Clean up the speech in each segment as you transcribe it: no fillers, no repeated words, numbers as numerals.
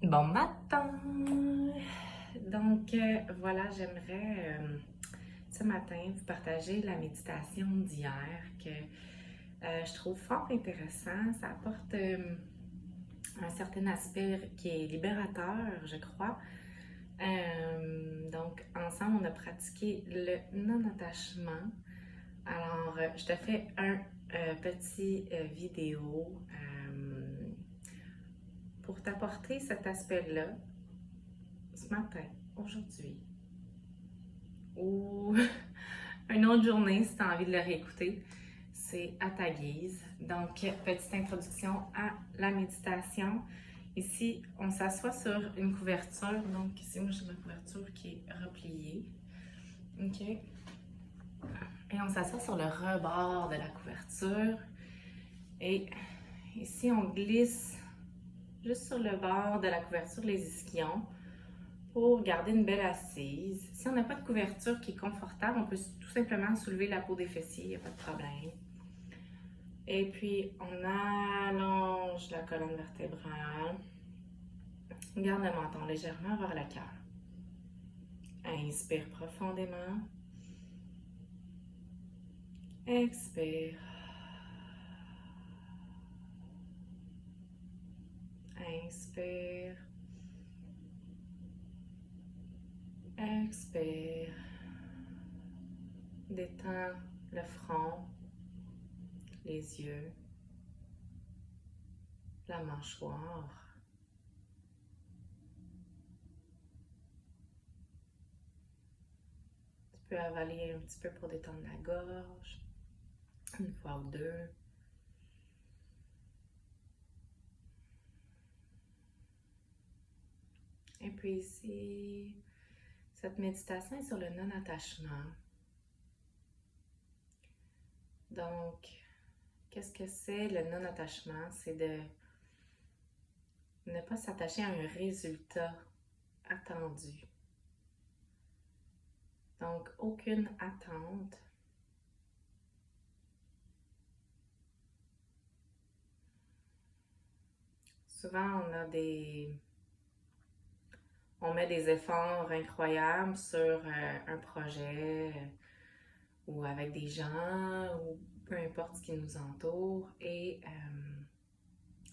Bon matin! Donc, voilà, j'aimerais ce matin vous partager la méditation d'hier que je trouve fort intéressant. Ça apporte un certain aspect qui est libérateur, je crois. Donc, ensemble, on a pratiqué le non-attachement. Alors, je te fais un petit vidéo pour t'apporter cet aspect-là ce matin, aujourd'hui, ou une autre journée si tu as envie de le réécouter. C'est à ta guise. Donc, petite introduction à la méditation. Ici, on s'assoit sur une couverture. Donc, ici, moi, j'ai ma couverture qui est repliée. OK? Et on s'assoit sur le rebord de la couverture. Et ici, on glisse juste sur le bord de la couverture les ischions pour garder une belle assise. Si on n'a pas de couverture qui est confortable, on peut tout simplement soulever la peau des fessiers, il n'y a pas de problème. Et puis, on allonge la colonne vertébrale. Garde le menton légèrement vers le cœur. Inspire profondément. Expire. Inspire. Expire. Détends le front, les yeux, la mâchoire. Tu peux avaler un petit peu pour détendre la gorge, une fois ou deux. Et puis ici, cette méditation est sur le non-attachement. Donc, qu'est-ce que c'est le non-attachement? C'est de ne pas s'attacher à un résultat attendu. Donc, aucune attente. Souvent, on met des efforts incroyables sur un projet ou avec des gens ou peu importe ce qui nous entoure et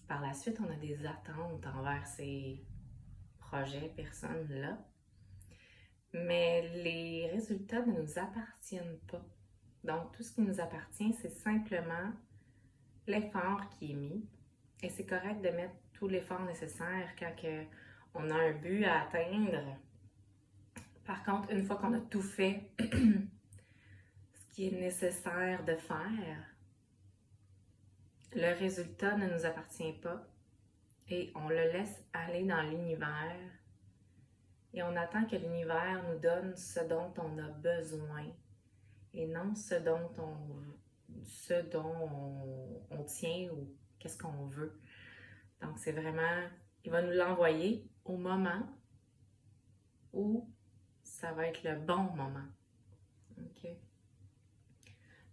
par la suite, on a des attentes envers ces projets, personnes-là. Mais les résultats ne nous appartiennent pas. Donc, tout ce qui nous appartient, c'est simplement l'effort qui est mis. Et c'est correct de mettre tout l'effort nécessaire quand on a un but à atteindre. Par contre, une fois qu'on a tout fait, ce qui est nécessaire de faire, le résultat ne nous appartient pas et on le laisse aller dans l'univers et on attend que l'univers nous donne ce dont on a besoin et non ce dont on tient ou qu'est-ce qu'on veut. Donc, c'est vraiment, il va nous l'envoyer au moment où ça va être le bon moment. OK?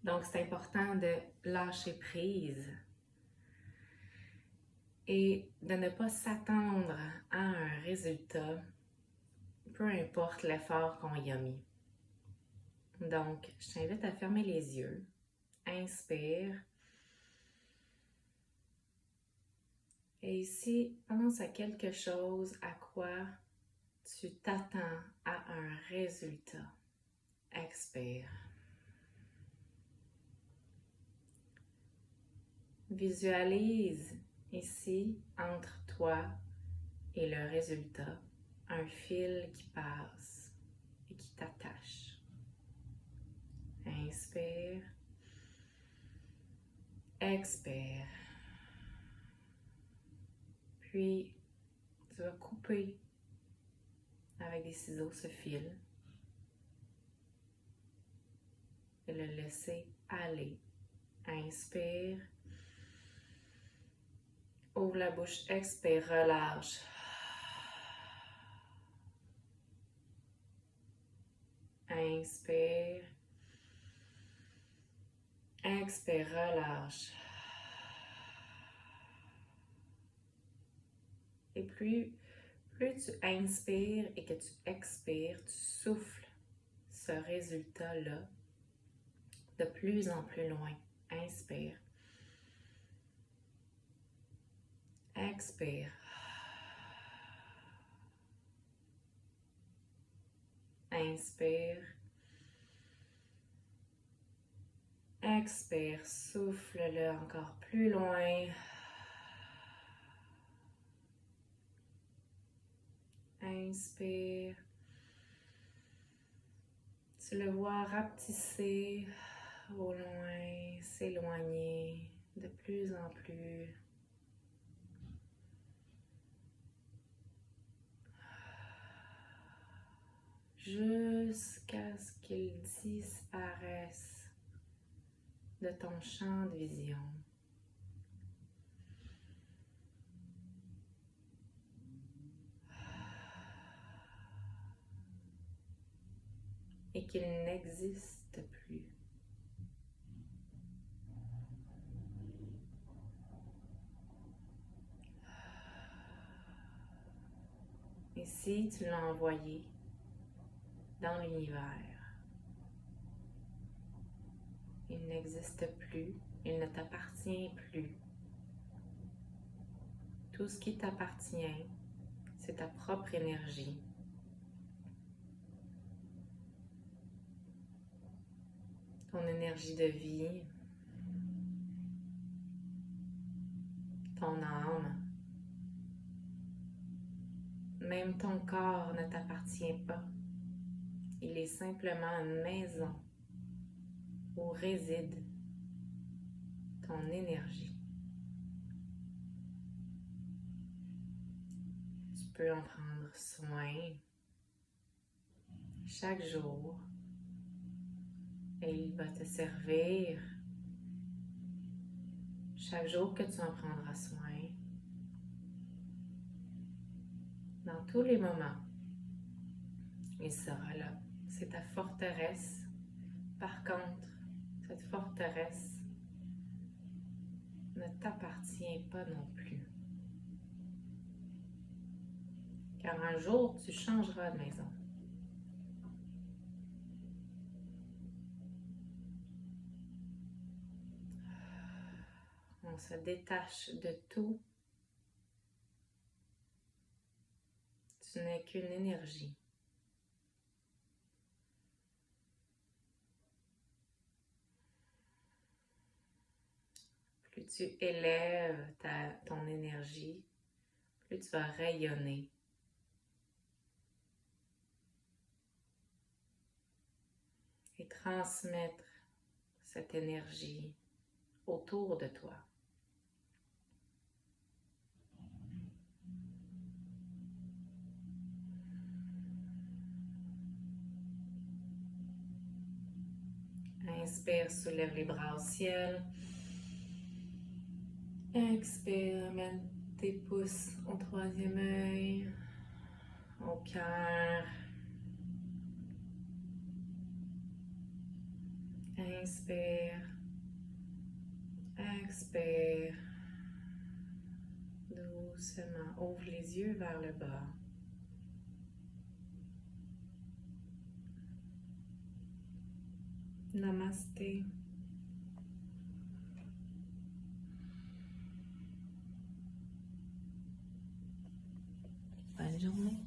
Donc, c'est important de lâcher prise et de ne pas s'attendre à un résultat, peu importe l'effort qu'on y a mis. Donc, je t'invite à fermer les yeux. Inspire. Et ici, pense à quelque chose à quoi tu t'attends à un résultat. Expire. Visualise ici, entre toi et le résultat, un fil qui passe et qui t'attache. Inspire. Expire. Puis, tu vas couper avec des ciseaux ce fil et le laisser aller. Inspire. Ouvre la bouche, expire, relâche. Inspire. Expire, relâche. Et plus Plus tu inspires et que tu expires, tu souffles ce résultat-là de plus en plus loin. Inspire. Expire. Inspire. Expire. Souffle-le encore plus loin. Inspire. Tu le vois rapetisser au loin, s'éloigner de plus en plus. Jusqu'à ce qu'il disparaisse de ton champ de vision. Et qu'il n'existe plus. Et si tu l'as envoyé dans l'univers, il n'existe plus, il ne t'appartient plus. Tout ce qui t'appartient, c'est ta propre énergie. Ton énergie de vie, ton âme, même ton corps ne t'appartient pas. Il est simplement une maison où réside ton énergie. Tu peux en prendre soin chaque jour et il va te servir chaque jour que tu en prendras soin. Dans tous les moments, il sera là. C'est ta forteresse. Par contre, cette forteresse ne t'appartient pas non plus. Car un jour, tu changeras de maison. On se détache de tout. Tu n'es qu'une énergie. Plus tu élèves ton énergie, plus tu vas rayonner. Et transmettre cette énergie autour de toi. Inspire, soulève les bras au ciel. Expire, mène tes pouces au troisième œil, au cœur. Inspire, expire. Doucement, ouvre les yeux vers le bas. Namasté. Bonne journée.